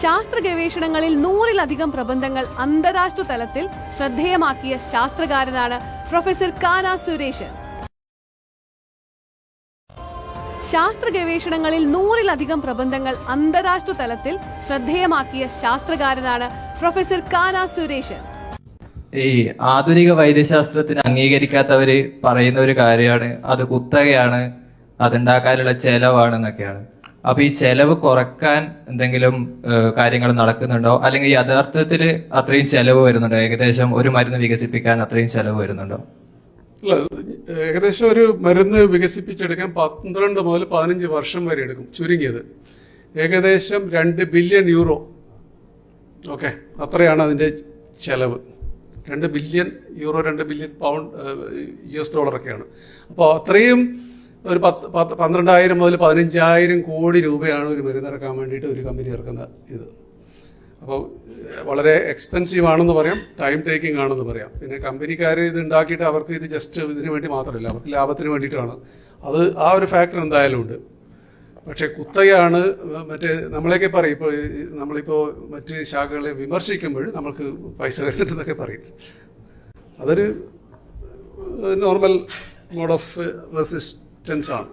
ശാസ്ത്ര ഗവേഷണങ്ങളിൽ 100-ലധികം പ്രബന്ധങ്ങൾ അന്താരാഷ്ട്ര തലത്തിൽ ശ്രദ്ധേയമാക്കിയ ശാസ്ത്രകാരനാണ് പ്രൊഫസർ കാന സുരേഷൻ. ശാസ്ത്ര ഗവേഷണങ്ങളിൽ 100-ലധികം പ്രബന്ധങ്ങൾ അന്താരാഷ്ട്ര തലത്തിൽ ശ്രദ്ധേയമാക്കിയ ശാസ്ത്രകാരനാണ് പ്രൊഫസർ കാന സുരേഷൻ. ഈ ആധുനിക വൈദ്യശാസ്ത്രത്തിന് അംഗീകരിക്കാത്തവര് പറയുന്ന ഒരു കാര്യമാണ് അത് കുത്തകയാണ്, അതുണ്ടാക്കാനുള്ള ചെലവാണെന്നൊക്കെയാണ്. അപ്പൊ ഈ ചെലവ് കുറക്കാൻ എന്തെങ്കിലും കാര്യങ്ങൾ നടക്കുന്നുണ്ടോ, അല്ലെങ്കിൽ യഥാർത്ഥത്തിൽ അത്രയും ചെലവ് വരുന്നുണ്ടോ? ഏകദേശം ഒരു മരുന്ന് വികസിപ്പിക്കാൻ അത്രയും ചെലവ് വരുന്നുണ്ടോ? അല്ല, ഏകദേശം ഒരു മരുന്ന് വികസിപ്പിച്ചെടുക്കാൻ 12 മുതൽ 15 വർഷം വരെ എടുക്കും, ചുരുങ്ങിയത്. ഏകദേശം 2 ബില്യൺ യൂറോ, ഓക്കെ, അത്രയാണ് അതിൻ്റെ ചെലവ്. 2 billion euro, 2 billion pound, US ഡോളറൊക്കെയാണ്. അപ്പോൾ അത്രയും ഒരു 12,000 മുതൽ 15,000 കോടി രൂപയാണ് ഒരു മരുന്ന് ഇറക്കാൻ വേണ്ടിയിട്ട് ഒരു കമ്പനി ഇറക്കുന്ന ഇത്. അപ്പോൾ വളരെ എക്സ്പെൻസീവ് ആണെന്ന് പറയാം, ടൈം ടേക്കിംഗ് ആണെന്ന് പറയാം. പിന്നെ കമ്പനിക്കാർ ഇത് ഉണ്ടാക്കിയിട്ട് അവർക്ക് ഇത് ജസ്റ്റ് ഇതിന് വേണ്ടി മാത്രമല്ല, അവർക്ക് ലാഭത്തിന് വേണ്ടിയിട്ടാണ്. അത് ആ ഒരു ഫാക്ടർ എന്തായാലും ഉണ്ട്. പക്ഷേ കുത്തകയാണ് മറ്റേ നമ്മളെയൊക്കെ പറയും. ഇപ്പോൾ നമ്മളിപ്പോൾ മറ്റ് ശാഖകളെ വിമർശിക്കുമ്പോൾ നമ്മൾക്ക് പൈസ വരുന്നുണ്ടെന്നൊക്കെ പറയും. അതൊരു നോർമൽ മോഡ് ഓഫ് റെസിസ്റ്റൻസ് ആണ്.